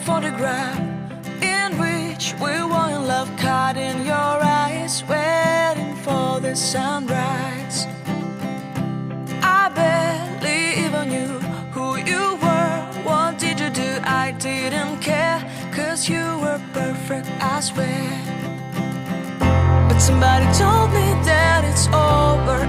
photograph in which we were in love, caught in your eyes, waiting for the sunrise. I barely even knew who you were. What did you do? I didn't care, 'cause you were perfect, I swear. But somebody told me that it's over.